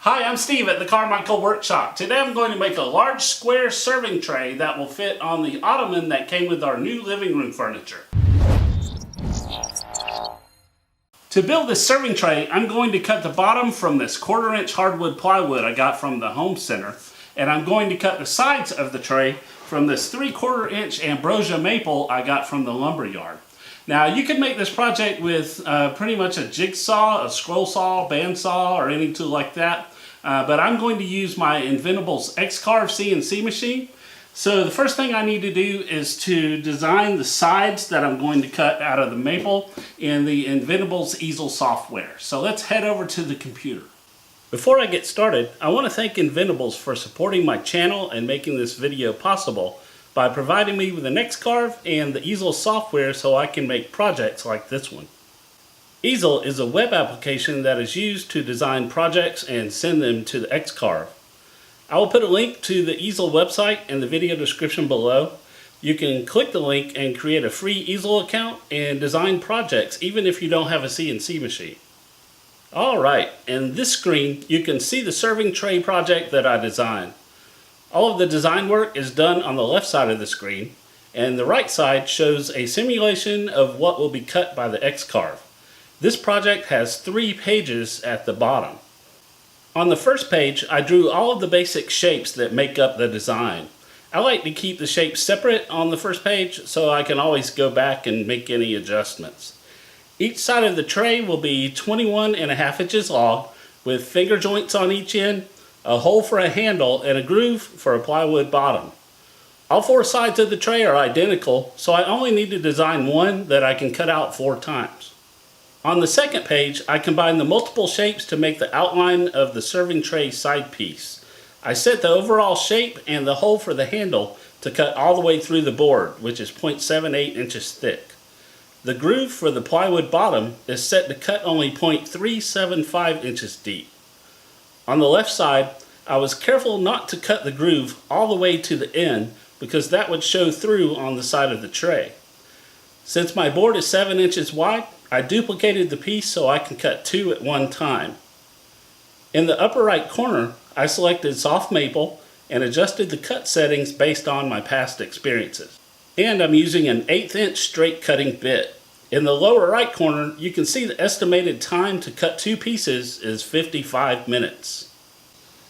Hi, I'm Steve at the Carmichael Workshop. Today I'm going to make a large square serving tray that will fit on the ottoman that came with our new living room furniture. To build this serving tray, I'm going to cut the bottom from this 1/4 inch hardwood plywood I got from the home center, and I'm going to cut the sides of the tray from this 3/4 inch ambrosia maple I got from the lumber yard. Now you can make this project with pretty much a jigsaw, a scroll saw, bandsaw, or any tool like that. But I'm going to use my Inventables X-Carve CNC machine. So the first thing I need to do is to design the sides that I'm going to cut out of the maple in the Inventables EASEL software. So let's head over to the computer. Before I get started, I want to thank Inventables for supporting my channel and making this video possible by providing me with an X-Carve and the EASEL software so I can make projects like this one. EASEL is a web application that is used to design projects and send them to the X-Carve. I will put a link to the EASEL website in the video description below. You can click the link and create a free EASEL account and design projects even if you don't have a CNC machine. Alright, in this screen you can see the serving tray project that I designed. All of the design work is done on the left side of the screen, and the right side shows a simulation of what will be cut by the X-Carve. This project has 3 pages at the bottom. On the first page, I drew all of the basic shapes that make up the design. I like to keep the shapes separate on the first page so I can always go back and make any adjustments. Each side of the tray will be 21.5 inches long with finger joints on each end, a hole for a handle, and a groove for a plywood bottom. All 4 sides of the tray are identical, so I only need to design one that I can cut out 4 times. On the second page, I combine the multiple shapes to make the outline of the serving tray side piece. I set the overall shape and the hole for the handle to cut all the way through the board, which is 0.78 inches thick. The groove for the plywood bottom is set to cut only 0.375 inches deep. On the left side, I was careful not to cut the groove all the way to the end because that would show through on the side of the tray. Since my board is 7 inches wide, I duplicated the piece so I can cut 2 at one time. In the upper right corner, I selected soft maple and adjusted the cut settings based on my past experiences. And I'm using an 1/8 inch straight cutting bit. In the lower right corner, you can see the estimated time to cut 2 pieces is 55 minutes.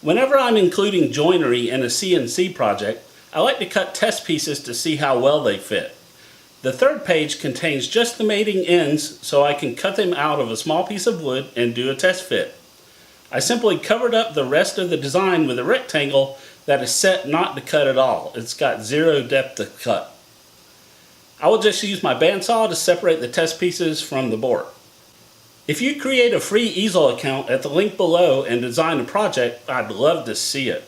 Whenever I'm including joinery in a CNC project, I like to cut test pieces to see how well they fit. The third page contains just the mating ends so I can cut them out of a small piece of wood and do a test fit. I simply covered up the rest of the design with a rectangle that is set not to cut at all. It's got 0 depth to cut. I will just use my bandsaw to separate the test pieces from the board. If you create a free EASEL account at the link below and design a project, I'd love to see it.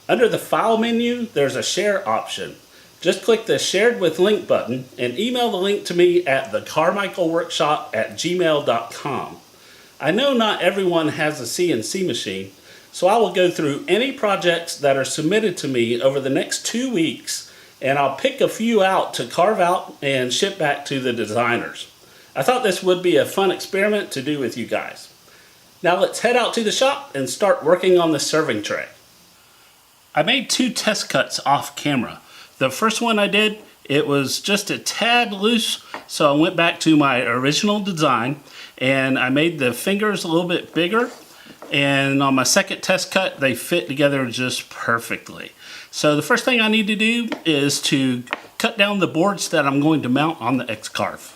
Under the File menu, there's a Share option. Just click the Shared with Link button and email the link to me at thecarmichaelworkshop@gmail.com. I know not everyone has a CNC machine, so I will go through any projects that are submitted to me over the next 2 weeks, and I'll pick a few out to carve out and ship back to the designers. I thought this would be a fun experiment to do with you guys. Now let's head out to the shop and start working on the serving tray. I made 2 test cuts off camera. The first one I did, it was just a tad loose, so I went back to my original design and I made the fingers a little bit bigger, and on my second test cut they fit together just perfectly. So the first thing I need to do is to cut down the boards that I'm going to mount on the X-Carve.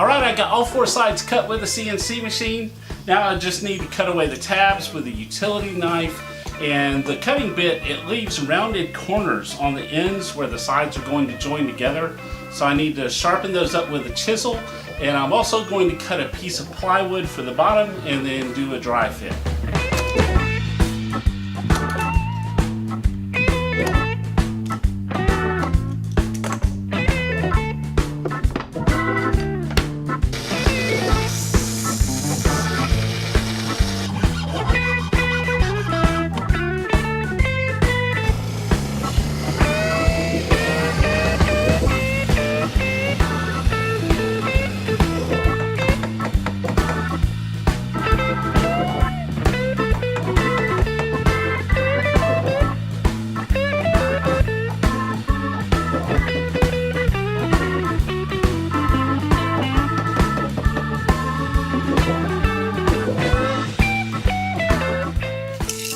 Alright, I got all 4 sides cut with a CNC machine. Now I just need to cut away the tabs with a utility knife, and the cutting bit, it leaves rounded corners on the ends where the sides are going to join together. So I need to sharpen those up with a chisel, and I'm also going to cut a piece of plywood for the bottom and then do a dry fit.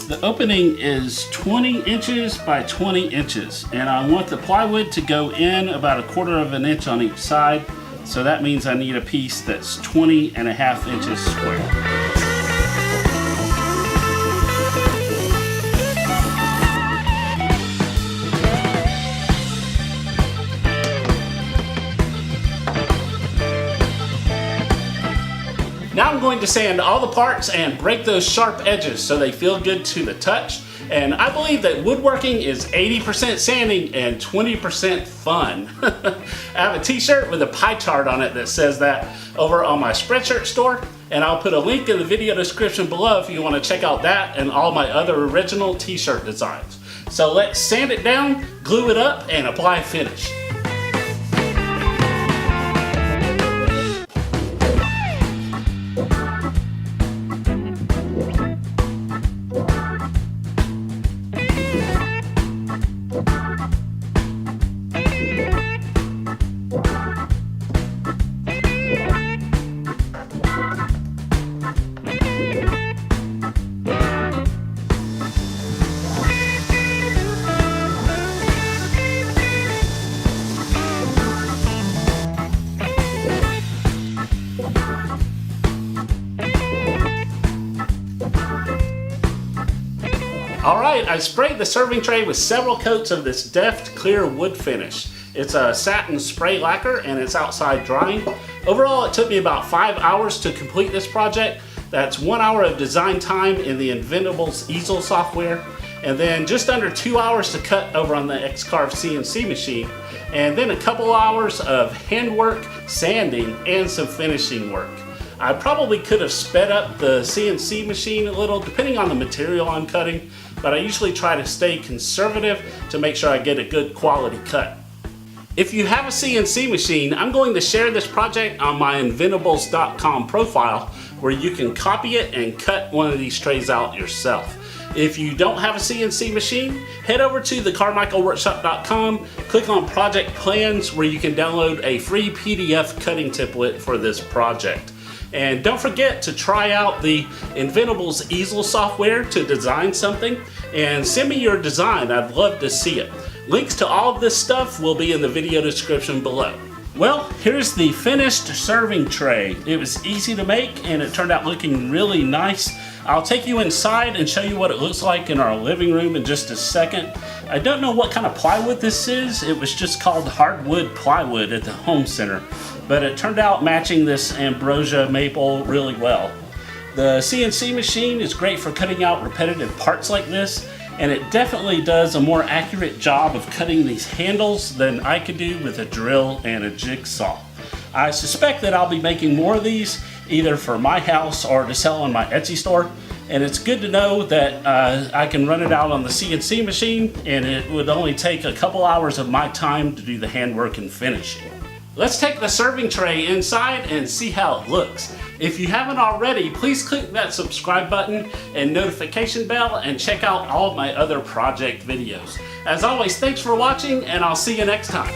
The opening is 20 inches by 20 inches, and I want the plywood to go in about 1/4 of an inch on each side, so that means I need a piece that's 20.5 inches square. Now I'm going to sand all the parts and break those sharp edges so they feel good to the touch. And I believe that woodworking is 80% sanding and 20% fun. I have a t-shirt with a pie chart on it that says that over on my Spreadshirt store, and I'll put a link in the video description below if you want to check out that and all my other original t-shirt designs. So let's sand it down, glue it up, and apply finish. Alright, I sprayed the serving tray with several coats of this deft clear wood finish. It's a satin spray lacquer and it's outside drying. Overall, it took me about 5 hours to complete this project. That's 1 hour of design time in the Inventables EASEL software, and then just under 2 hours to cut over on the X-Carve CNC machine, and then a couple hours of handwork, sanding, and some finishing work. I probably could have sped up the CNC machine a little depending on the material I'm cutting, but I usually try to stay conservative to make sure I get a good quality cut. If you have a CNC machine, I'm going to share this project on my inventables.com profile where you can copy it and cut one of these trays out yourself. If you don't have a CNC machine, head over to the carmichaelworkshop.com, click on project plans where you can download a free PDF cutting template for this project. And don't forget to try out the Inventables EASEL software to design something, and send me your design. I'd love to see it. Links to all of this stuff will be in the video description below. Well, here's the finished serving tray. It was easy to make and it turned out looking really nice. I'll take you inside and show you what it looks like in our living room in just a second. I don't know what kind of plywood this is. It was just called hardwood plywood at the home center, but it turned out matching this ambrosia maple really well. The CNC machine is great for cutting out repetitive parts like this, and it definitely does a more accurate job of cutting these handles than I could do with a drill and a jigsaw. I suspect that I'll be making more of these either for my house or to sell on my Etsy store, and it's good to know that I can run it out on the CNC machine and it would only take a couple hours of my time to do the handwork and finishing. Let's take the serving tray inside and see how it looks. If you haven't already, please click that subscribe button and notification bell and check out all of my other project videos. As always, thanks for watching and I'll see you next time.